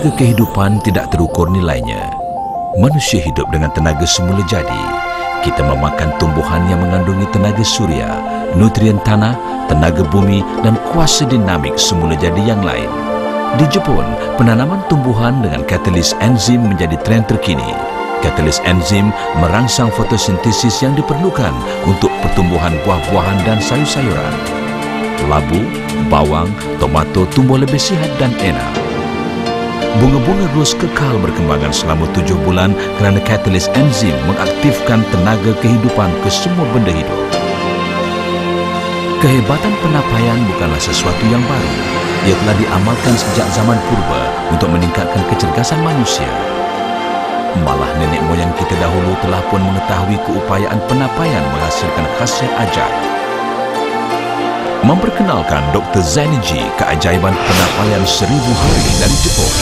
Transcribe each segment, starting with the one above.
Tenaga kehidupan tidak terukur nilainya. Manusia hidup dengan tenaga semula jadi. Kita memakan tumbuhan yang mengandungi tenaga surya, nutrien tanah, tenaga bumi dan kuasa dinamik semula jadi yang lain. Di Jepun, penanaman tumbuhan dengan katalis enzim menjadi tren terkini. Katalis enzim merangsang fotosintesis yang diperlukan untuk pertumbuhan buah-buahan dan sayur-sayuran. Labu, bawang, tomato tumbuh lebih sihat dan enak. Bunga-bunga ros kekal berkembangan selama 7 bulan kerana katalis enzim mengaktifkan tenaga kehidupan ke semua benda hidup. Kehebatan penapaian bukanlah sesuatu yang baru. Ia telah diamalkan sejak zaman purba untuk meningkatkan kecergasan manusia. Malah nenek moyang kita dahulu telah pun mengetahui keupayaan penapaian menghasilkan khasiat ajaib. Memperkenalkan Dr. Zanegy, keajaiban penapaian 1000 hari dari Jepun.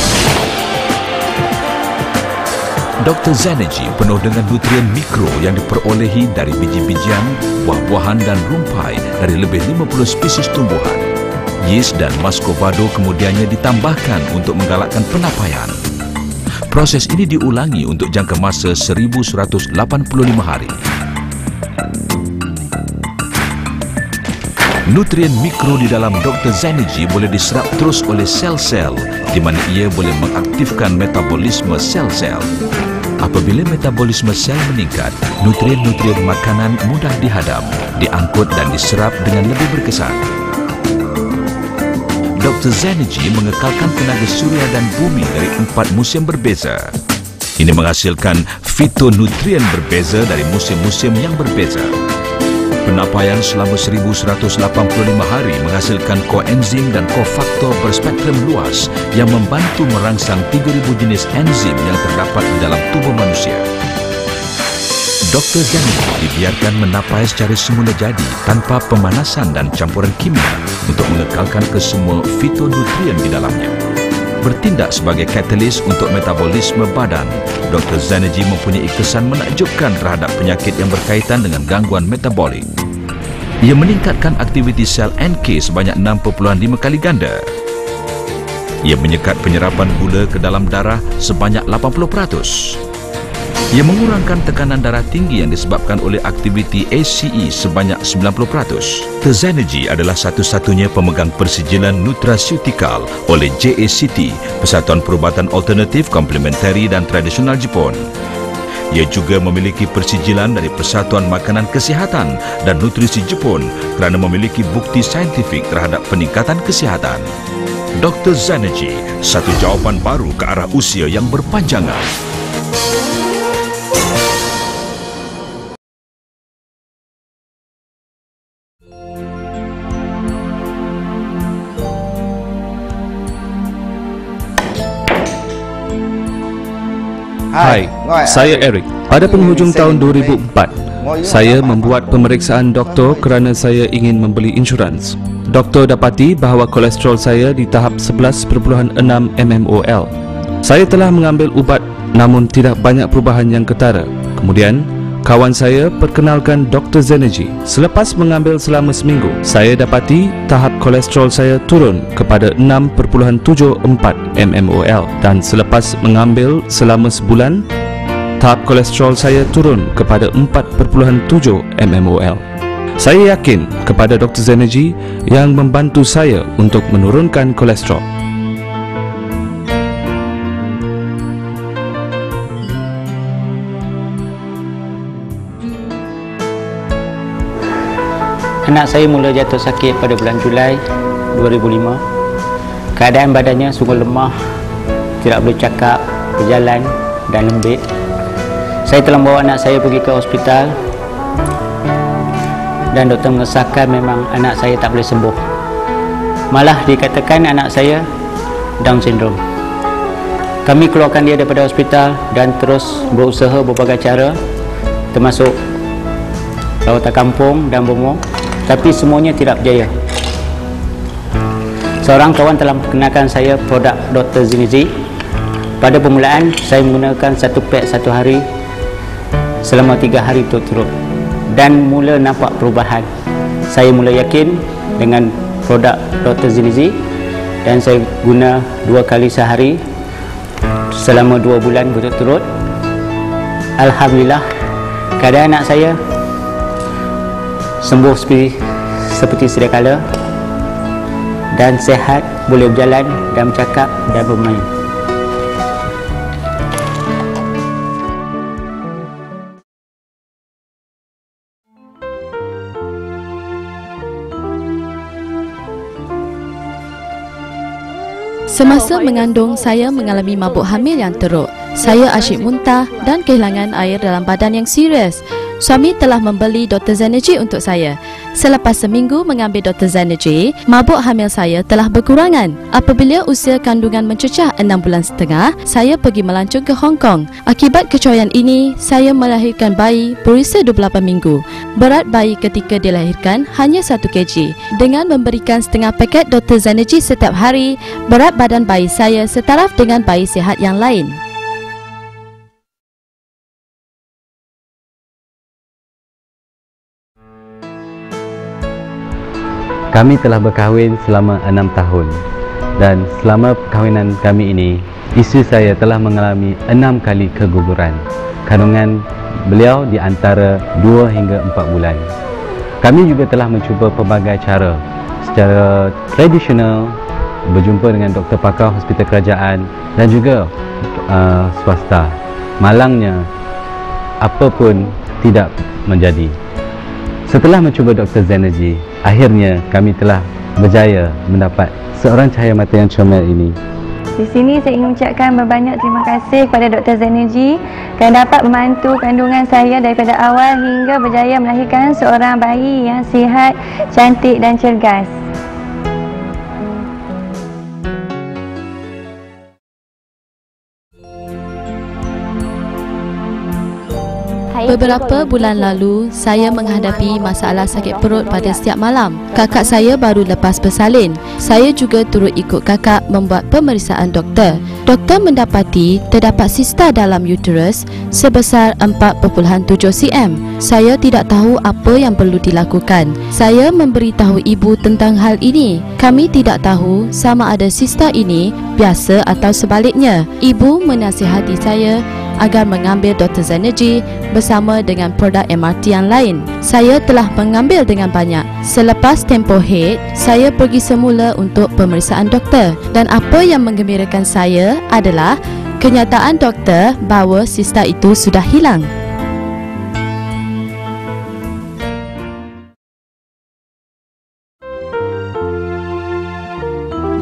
Dr. Zanegy penuh dengan nutrien mikro yang diperolehi dari biji-bijian, buah-buahan dan rumpai dari lebih 50 spesies tumbuhan. Yeast dan muscovado kemudiannya ditambahkan untuk menggalakkan penapaian. Proses ini diulangi untuk jangka masa 1185 hari. Nutrien mikro di dalam Dr. Zanegy boleh diserap terus oleh sel-sel di mana ia boleh mengaktifkan metabolisme sel-sel. Apabila metabolisme sel meningkat, nutrien-nutrien makanan mudah dihadam, diangkut dan diserap dengan lebih berkesan. Dr. Zanegy mengekalkan tenaga surya dan bumi dari 4 musim berbeza. Ini menghasilkan fitonutrien berbeza dari musim-musim yang berbeza. Penapaian selama 1185 hari menghasilkan koenzim dan kofaktor berspektrum luas yang membantu merangsang 3000 jenis enzim yang terdapat di dalam tubuh manusia. Dr. Zanegy dibiarkan menapai secara semula jadi tanpa pemanasan dan campuran kimia untuk mengekalkan kesemua fitonutrien di dalamnya. Bertindak sebagai katalis untuk metabolisme badan, Dr. Zanegy mempunyai kesan menakjubkan terhadap penyakit yang berkaitan dengan gangguan metabolik. Ia meningkatkan aktiviti sel NK sebanyak 6.5 kali ganda. Ia menyekat penyerapan gula ke dalam darah sebanyak 80%. Ia mengurangkan tekanan darah tinggi yang disebabkan oleh aktiviti ACE sebanyak 90%. Dr. Zanegy adalah satu-satunya pemegang persijilan nutraceutikal oleh JACT, Persatuan Perubatan Alternatif, Komplementari dan Tradisional Jepun. Ia juga memiliki persijilan dari Persatuan Makanan Kesihatan dan Nutrisi Jepun kerana memiliki bukti saintifik terhadap peningkatan kesihatan. Dr. Zanegy, satu jawapan baru ke arah usia yang berpanjangan. Hai, saya Eric. Pada penghujung tahun 2004, saya membuat pemeriksaan doktor kerana saya ingin membeli insurans. Doktor dapati bahawa kolesterol saya di tahap 11.6 mmol. Saya telah mengambil ubat namun tidak banyak perubahan yang ketara. Kemudian, kawan saya perkenalkan Dr. Zanegy. Selepas mengambil selama seminggu, saya dapati tahap kolesterol saya turun kepada 6.74 mmol dan selepas mengambil selama sebulan, tahap kolesterol saya turun kepada 4.7 mmol. Saya yakin kepada Dr. Zanegy yang membantu saya untuk menurunkan kolesterol. Anak saya mula jatuh sakit pada bulan Julai 2005. Keadaan badannya sungguh lemah, tidak boleh cakap, berjalan dan lembik. Saya telah membawa anak saya pergi ke hospital dan doktor mengesahkan memang anak saya tak boleh sembuh. Malah dikatakan anak saya Down syndrome. Kami keluarkan dia daripada hospital dan terus berusaha berbagai cara, termasuk rawatan kampung dan bomoh. Tapi semuanya tidak berjaya. Seorang kawan telah memperkenalkan saya produk Dr. Zanegy. Pada permulaan, saya menggunakan 1 pak 1 hari selama 3 hari berturut-turut dan mula nampak perubahan. Saya mula yakin dengan produk Dr. Zanegy dan saya guna 2 kali sehari selama 2 bulan berturut-turut. Alhamdulillah, keadaan anak saya sembuh seperti sedia kala dan sihat, boleh berjalan dan bercakap dan bermain. Semasa mengandung, saya mengalami mabuk hamil yang teruk. Saya asyik muntah dan kehilangan air dalam badan yang serius. Suami telah membeli Dr. Zenergy untuk saya. Selepas seminggu mengambil Dr. Zenergy, mabuk hamil saya telah berkurangan. Apabila usia kandungan mencecah 6 bulan setengah, saya pergi melancong ke Hong Kong. Akibat kecoyan ini, saya melahirkan bayi berusia 28 minggu. Berat bayi ketika dilahirkan hanya 1 kg. Dengan memberikan setengah paket Dr. Zenergy setiap hari, berat badan bayi saya setaraf dengan bayi sihat yang lain. Kami telah berkahwin selama 6 tahun dan selama perkahwinan kami ini, isteri saya telah mengalami 6 kali keguguran. Kandungan beliau di antara 2 hingga 4 bulan. Kami juga telah mencuba pelbagai cara secara tradisional, berjumpa dengan doktor pakar hospital kerajaan dan juga swasta. Malangnya, apa pun tidak menjadi. Setelah mencuba Dr. Zenergy, akhirnya kami telah berjaya mendapat seorang cahaya mata yang comel ini. Di sini saya ingin mengucapkan berbanyak terima kasih kepada Dr. Zenergy kerana dapat membantu kandungan saya daripada awal hingga berjaya melahirkan seorang bayi yang sihat, cantik dan cergas. Beberapa bulan lalu, saya menghadapi masalah sakit perut pada setiap malam. Kakak saya baru lepas bersalin. Saya juga turut ikut kakak membuat pemeriksaan doktor. Doktor mendapati terdapat sista dalam uterus sebesar 4.7 cm. Saya tidak tahu apa yang perlu dilakukan. Saya memberitahu ibu tentang hal ini. Kami tidak tahu sama ada sista ini biasa atau sebaliknya. Ibu menasihati saya agar mengambil Dr. Zenergy bersama dengan produk MRT yang lain. Saya telah mengambil dengan banyak. Selepas tempoh haid, saya pergi semula untuk pemeriksaan doktor dan apa yang menggembirakan saya adalah kenyataan doktor bahawa sista itu sudah hilang.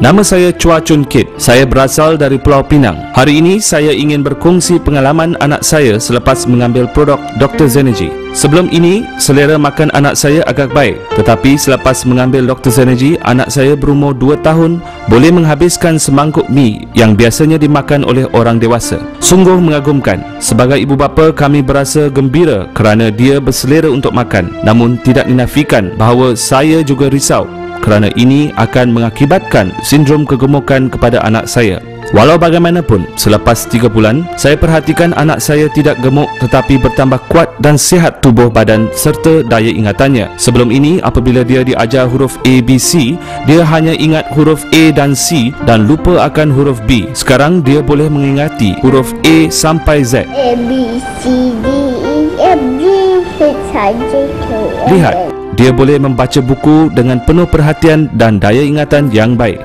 Nama saya Chua Chun Kit. Saya berasal dari Pulau Pinang. Hari ini saya ingin berkongsi pengalaman anak saya selepas mengambil produk Dr. Zenergy. Sebelum ini, selera makan anak saya agak baik. Tetapi selepas mengambil Dr. Zenergy, anak saya berumur 2 tahun boleh menghabiskan semangkuk mi yang biasanya dimakan oleh orang dewasa. Sungguh mengagumkan. Sebagai ibu bapa, kami berasa gembira kerana dia berselera untuk makan. Namun tidak dinafikan bahawa saya juga risau kerana ini akan mengakibatkan sindrom kegemukan kepada anak saya. Walau bagaimanapun, selepas 3 bulan, saya perhatikan anak saya tidak gemuk tetapi bertambah kuat dan sihat tubuh badan serta daya ingatannya. Sebelum ini, apabila dia diajar huruf A, B, C, dia hanya ingat huruf A dan C dan lupa akan huruf B. Sekarang dia boleh mengingati huruf A sampai Z. A, B, C, D, E, F, G, H, I, J, K, L, M. Lihat, dia boleh membaca buku dengan penuh perhatian dan daya ingatan yang baik.